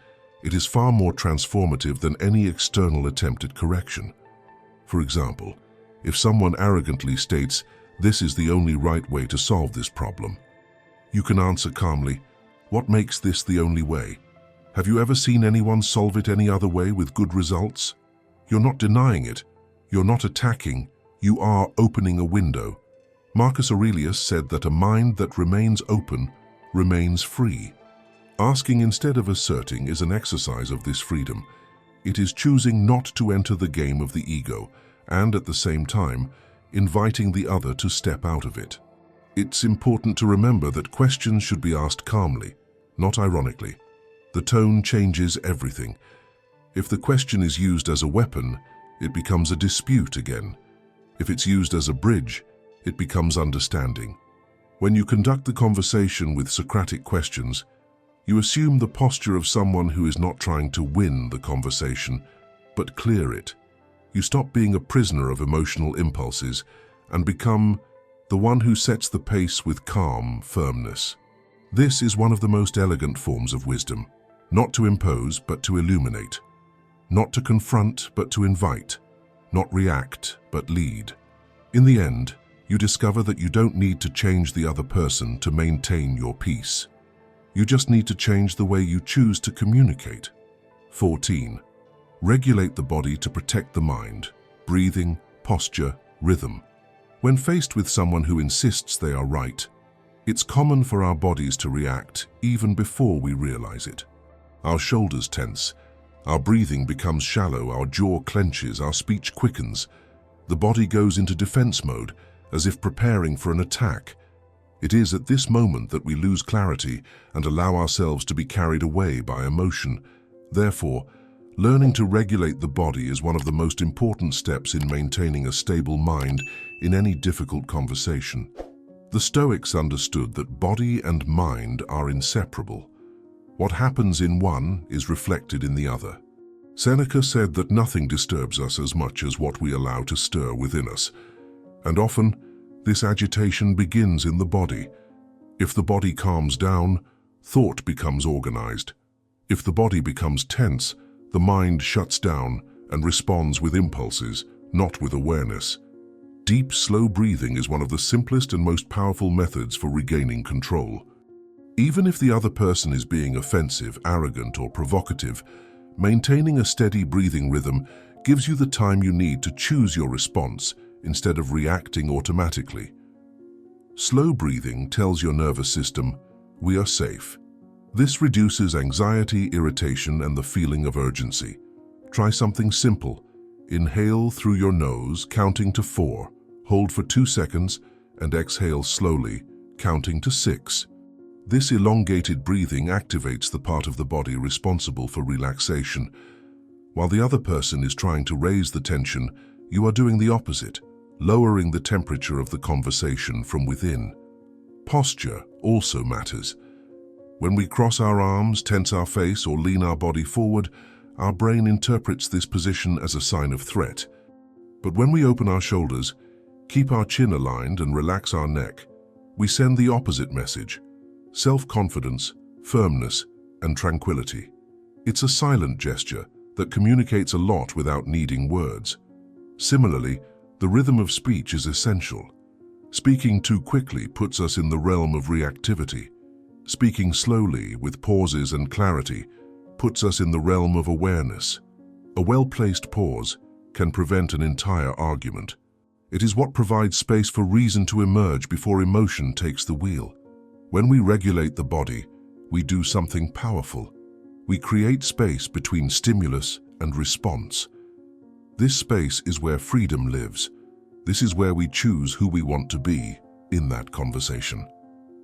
it is far more transformative than any external attempt at correction. For example, if someone arrogantly states, "This is the only right way to solve this problem," you can answer calmly, "What makes this the only way? Have you ever seen anyone solve it any other way with good results?" You're not denying it. You're not attacking. You are opening a window. Marcus Aurelius said that a mind that remains open remains free. Asking instead of asserting is an exercise of this freedom. It is choosing not to enter the game of the ego and, at the same time, inviting the other to step out of it. It's important to remember that questions should be asked calmly, not ironically. The tone changes everything. If the question is used as a weapon, it becomes a dispute again. If it's used as a bridge, it becomes understanding. When you conduct the conversation with Socratic questions, you assume the posture of someone who is not trying to win the conversation, but clear it. You stop being a prisoner of emotional impulses and become the one who sets the pace with calm firmness. This is one of the most elegant forms of wisdom. Not to impose, but to illuminate. Not to confront, but to invite. Not react, but lead. In the end, you discover that you don't need to change the other person to maintain your peace. You just need to change the way you choose to communicate. 14. Regulate the body to protect the mind. Breathing, posture, rhythm. When faced with someone who insists they are right, it's common for our bodies to react even before we realize it. Our shoulders tense, our breathing becomes shallow, our jaw clenches, our speech quickens. The body goes into defense mode, as if preparing for an attack. It is at this moment that we lose clarity and allow ourselves to be carried away by emotion. Therefore, learning to regulate the body is one of the most important steps in maintaining a stable mind in any difficult conversation. The Stoics understood that body and mind are inseparable. What happens in one is reflected in the other. Seneca said that nothing disturbs us as much as what we allow to stir within us. And often, this agitation begins in the body. If the body calms down, thought becomes organized. If the body becomes tense, the mind shuts down and responds with impulses, not with awareness. Deep, slow breathing is one of the simplest and most powerful methods for regaining control. Even if the other person is being offensive, arrogant, or provocative, maintaining a steady breathing rhythm gives you the time you need to choose your response instead of reacting automatically. Slow breathing tells your nervous system, "We are safe." This reduces anxiety, irritation, and the feeling of urgency. Try something simple. Inhale through your nose, counting to 4. Hold for 2 seconds, and exhale slowly, counting to 6. This elongated breathing activates the part of the body responsible for relaxation. While the other person is trying to raise the tension, you are doing the opposite, lowering the temperature of the conversation from within. Posture also matters. When we cross our arms, tense our face, or lean our body forward, our brain interprets this position as a sign of threat. But when we open our shoulders, keep our chin aligned, and relax our neck, we send the opposite message: self-confidence, firmness, and tranquility. It's a silent gesture that communicates a lot without needing words. Similarly, the rhythm of speech is essential. Speaking too quickly puts us in the realm of reactivity. Speaking slowly, with pauses and clarity, puts us in the realm of awareness. A well-placed pause can prevent an entire argument. It is what provides space for reason to emerge before emotion takes the wheel. When we regulate the body, we do something powerful. We create space between stimulus and response. This space is where freedom lives. This is where we choose who we want to be in that conversation.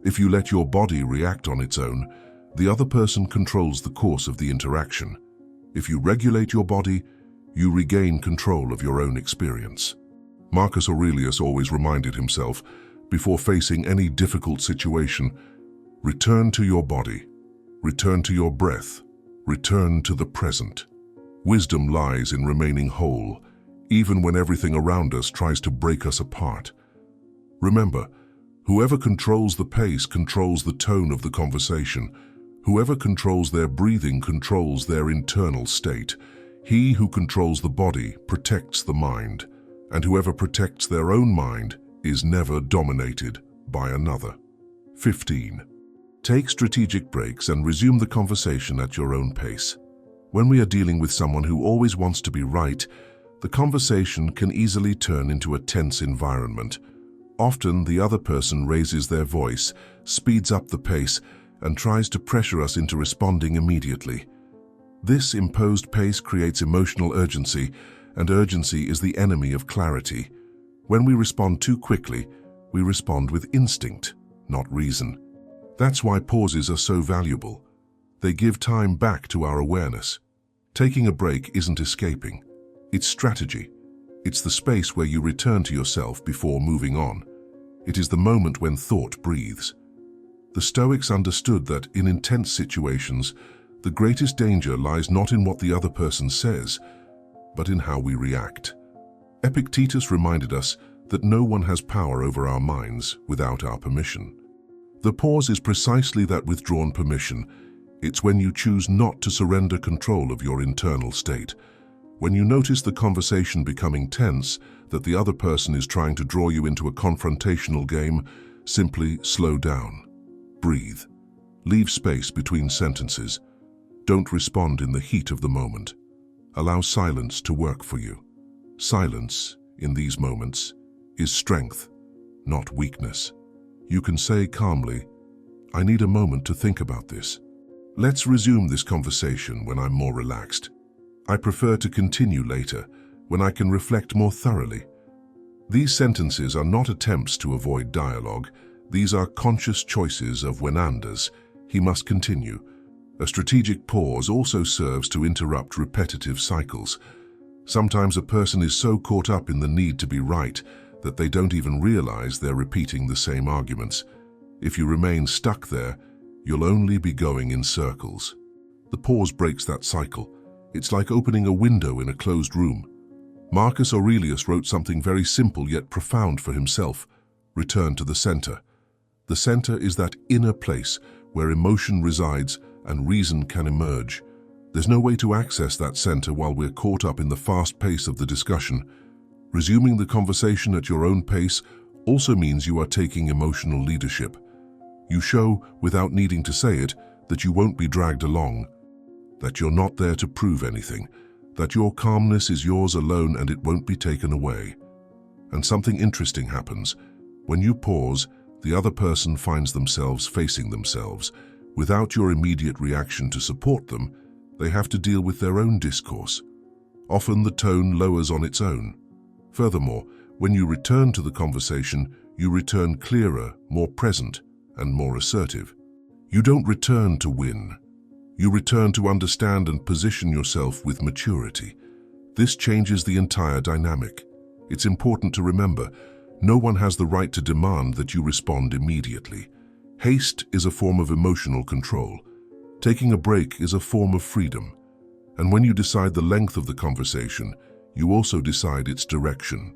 If you let your body react on its own, the other person controls the course of the interaction. If you regulate your body, you regain control of your own experience. Marcus Aurelius always reminded himself, before facing any difficult situation, return to your body, return to your breath, return to the present. Wisdom lies in remaining whole, even when everything around us tries to break us apart. Remember, whoever controls the pace controls the tone of the conversation. Whoever controls their breathing controls their internal state. He who controls the body protects the mind, and whoever protects their own mind is never dominated by another. 15. Take strategic breaks and resume the conversation at your own pace. When we are dealing with someone who always wants to be right, the conversation can easily turn into a tense environment. Often, the other person raises their voice, speeds up the pace, and tries to pressure us into responding immediately. This imposed pace creates emotional urgency, and urgency is the enemy of clarity. When we respond too quickly, we respond with instinct, not reason. That's why pauses are so valuable. They give time back to our awareness. Taking a break isn't escaping. It's strategy. It's the space where you return to yourself before moving on. It is the moment when thought breathes. The Stoics understood that in intense situations, the greatest danger lies not in what the other person says, but in how we react. Epictetus reminded us that no one has power over our minds without our permission. The pause is precisely that withdrawn permission. It's when you choose not to surrender control of your internal state. When you notice the conversation becoming tense, that the other person is trying to draw you into a confrontational game, simply slow down. Breathe. Leave space between sentences. Don't respond in the heat of the moment. Allow silence to work for you. Silence, in these moments, is strength, not weakness. You can say calmly, "I need a moment to think about this. Let's resume this conversation when I'm more relaxed. I prefer to continue later, when I can reflect more thoroughly." These sentences are not attempts to avoid dialogue. These are conscious choices of Wenander's. He must continue. A strategic pause also serves to interrupt repetitive cycles. Sometimes a person is so caught up in the need to be right that they don't even realize they're repeating the same arguments. If you remain stuck there, you'll only be going in circles. The pause breaks that cycle. It's like opening a window in a closed room. Marcus Aurelius wrote something very simple yet profound for himself: return to the center. The center is that inner place where emotion resides and reason can emerge. There's no way to access that center while we're caught up in the fast pace of the discussion. Resuming the conversation at your own pace also means you are taking emotional leadership. You show, without needing to say it, that you won't be dragged along, that you're not there to prove anything, that your calmness is yours alone and it won't be taken away. And something interesting happens. When you pause, the other person finds themselves facing themselves. Without your immediate reaction to support them, they have to deal with their own discourse. Often the tone lowers on its own. Furthermore, when you return to the conversation, you return clearer, more present, and more assertive. You don't return to win. You return to understand and position yourself with maturity. This changes the entire dynamic. It's important to remember, no one has the right to demand that you respond immediately. Haste is a form of emotional control. Taking a break is a form of freedom. And when you decide the length of the conversation, you also decide its direction.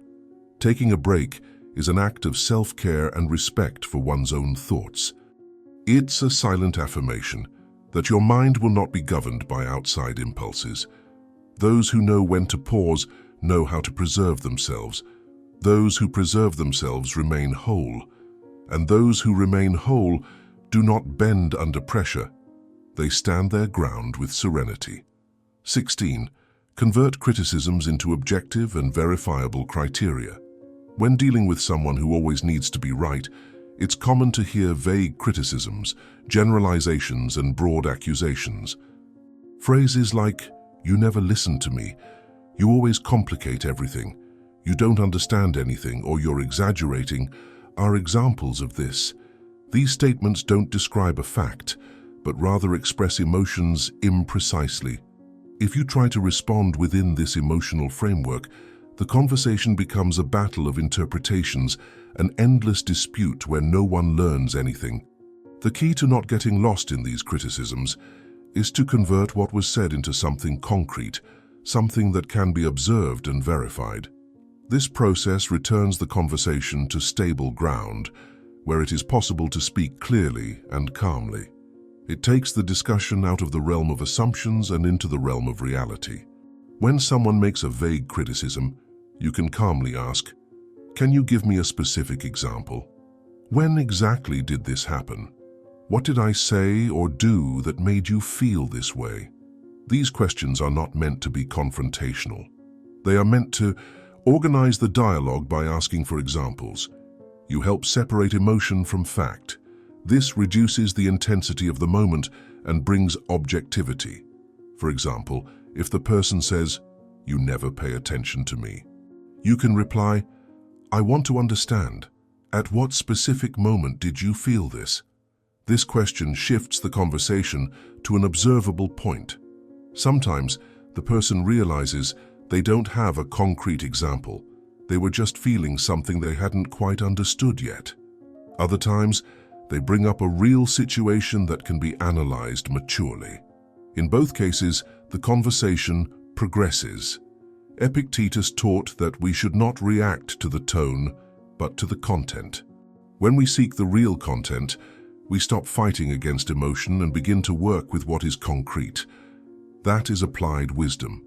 Taking a break is an act of self-care and respect for one's own thoughts. It's a silent affirmation that your mind will not be governed by outside impulses. Those who know when to pause know how to preserve themselves. Those who preserve themselves remain whole, and those who remain whole do not bend under pressure. They stand their ground with serenity. 16. Convert criticisms into objective and verifiable criteria. When dealing with someone who always needs to be right, it's common to hear vague criticisms, generalizations, and broad accusations. Phrases like, "You never listen to me," "You always complicate everything," "You don't understand anything," or "You're exaggerating," are examples of this. These statements don't describe a fact, but rather express emotions imprecisely. If you try to respond within this emotional framework, the conversation becomes a battle of interpretations, an endless dispute where no one learns anything. The key to not getting lost in these criticisms is to convert what was said into something concrete, something that can be observed and verified. This process returns the conversation to stable ground, where it is possible to speak clearly and calmly. It takes the discussion out of the realm of assumptions and into the realm of reality. When someone makes a vague criticism, you can calmly ask, "Can you give me a specific example? When exactly did this happen? What did I say or do that made you feel this way?" These questions are not meant to be confrontational. They are meant to organize the dialogue by asking for examples. You help separate emotion from fact. This reduces the intensity of the moment and brings objectivity. For example, if the person says, "You never pay attention to me," you can reply, "I want to understand. At what specific moment did you feel this?" This question shifts the conversation to an observable point. Sometimes the person realizes they don't have a concrete example. They were just feeling something they hadn't quite understood yet. Other times, they bring up a real situation that can be analyzed maturely. In both cases, the conversation progresses. Epictetus taught that we should not react to the tone, but to the content. When we seek the real content, We stop fighting against emotion and begin to work with what is concrete. That is applied wisdom.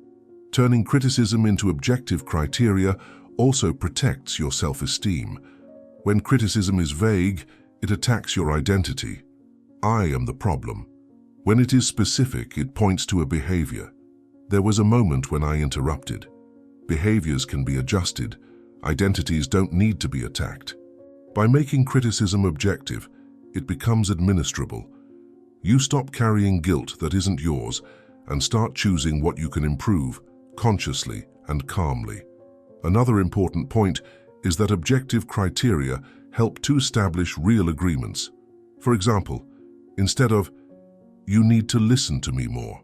Turning criticism into objective criteria also protects your self-esteem. When criticism is vague, it attacks your identity. I am the problem. When it is specific, it points to a behavior. There was a moment when I interrupted. Behaviors can be adjusted. Identities don't need to be attacked. By making criticism objective, it becomes administrable. You stop carrying guilt that isn't yours and start choosing what you can improve, consciously and calmly. Another important point is that objective criteria help to establish real agreements. For example, instead of, "You need to listen to me more,"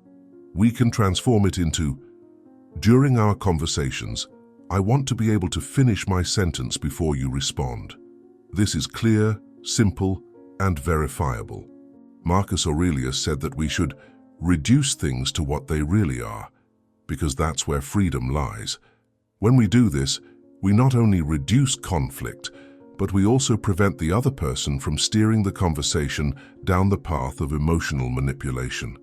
we can transform it into, "During our conversations, I want to be able to finish my sentence before you respond." This is clear, simple, and verifiable. Marcus Aurelius said that we should reduce things to what they really are, because that's where freedom lies. When we do this, we not only reduce conflict, but we also prevent the other person from steering the conversation down the path of emotional manipulation.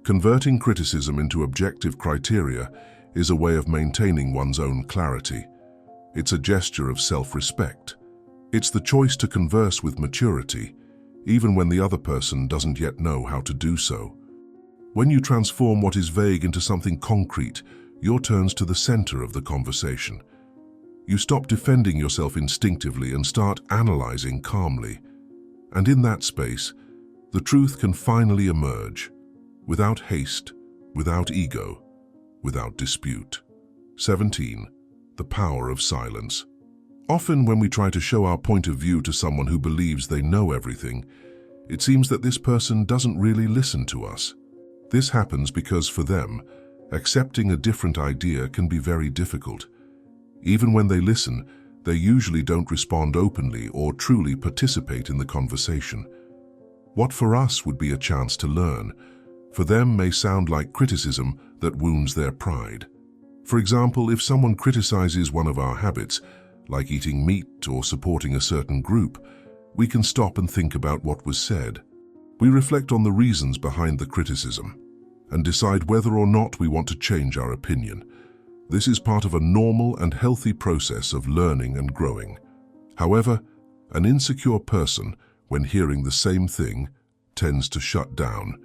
Converting criticism into objective criteria is a way of maintaining one's own clarity. It's a gesture of self-respect. It's the choice to converse with maturity, even when the other person doesn't yet know how to do so. When you transform what is vague into something concrete, your turns to the center of the conversation. You stop defending yourself instinctively and start analyzing calmly. And in that space, the truth can finally emerge, without haste, without ego, without dispute. 17. The power of silence. Often when we try to show our point of view to someone who believes they know everything, it seems that this person doesn't really listen to us. This happens because for them, accepting a different idea can be very difficult. Even when they listen, they usually don't respond openly or truly participate in the conversation. What for us would be a chance to learn, for them may sound like criticism that wounds their pride. For example, if someone criticizes one of our habits, like eating meat or supporting a certain group, we can stop and think about what was said. We reflect on the reasons behind the criticism and decide whether or not we want to change our opinion. This is part of a normal and healthy process of learning and growing. However, an insecure person, when hearing the same thing, tends to shut down.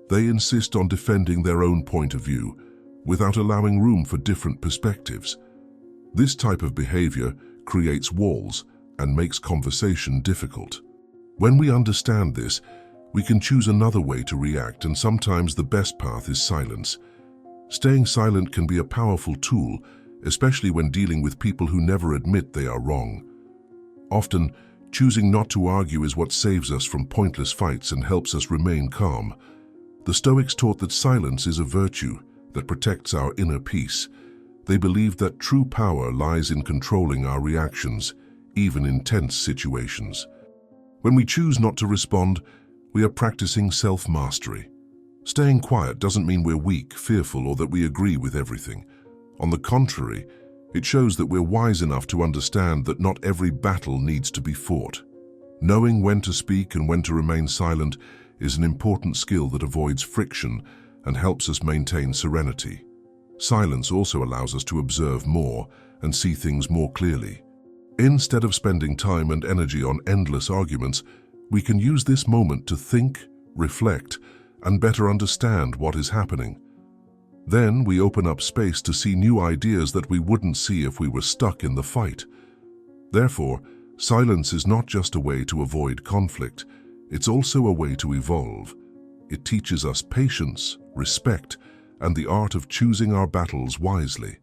They insist on defending their own point of view without allowing room for different perspectives. This type of behavior creates walls and makes conversation difficult. When we understand this, we can choose another way to react, and sometimes the best path is silence. Staying silent can be a powerful tool, especially when dealing with people who never admit they are wrong. Often, choosing not to argue is what saves us from pointless fights and helps us remain calm. The Stoics taught that silence is a virtue that protects our inner peace. They believed that true power lies in controlling our reactions, even in tense situations. When we choose not to respond, we are practicing self-mastery. Staying quiet doesn't mean we're weak, fearful, or that we agree with everything. On the contrary, it shows that we're wise enough to understand that not every battle needs to be fought. Knowing when to speak and when to remain silent is an important skill that avoids friction and helps us maintain serenity. Silence also allows us to observe more and see things more clearly. Instead of spending time and energy on endless arguments, we can use this moment to think, reflect, and better understand what is happening. Then we open up space to see new ideas that we wouldn't see if we were stuck in the fight. Therefore, silence is not just a way to avoid conflict, it's also a way to evolve. It teaches us patience, respect, and the art of choosing our battles wisely.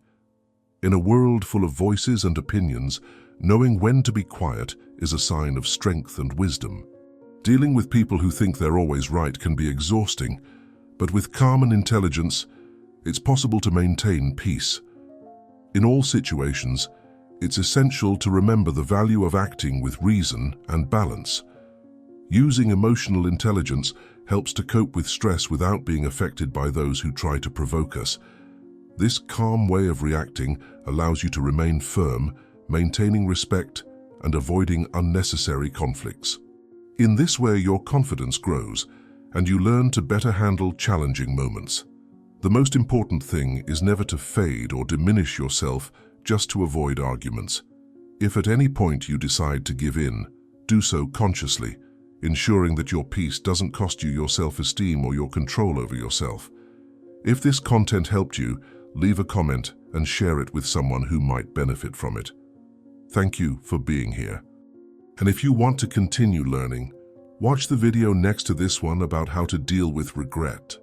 In a world full of voices and opinions, knowing when to be quiet is a sign of strength and wisdom. Dealing with people who think they're always right can be exhausting, but with calm and intelligence, it's possible to maintain peace. In all situations, it's essential to remember the value of acting with reason and balance. Using emotional intelligence helps to cope with stress without being affected by those who try to provoke us. This calm way of reacting allows you to remain firm, maintaining respect and avoiding unnecessary conflicts. In this way, your confidence grows, and you learn to better handle challenging moments. The most important thing is never to fade or diminish yourself just to avoid arguments. If at any point you decide to give in, do so consciously, ensuring that your peace doesn't cost you your self-esteem or your control over yourself. If this content helped you, leave a comment and share it with someone who might benefit from it. Thank you for being here. And if you want to continue learning, watch the video next to this one about how to deal with regret.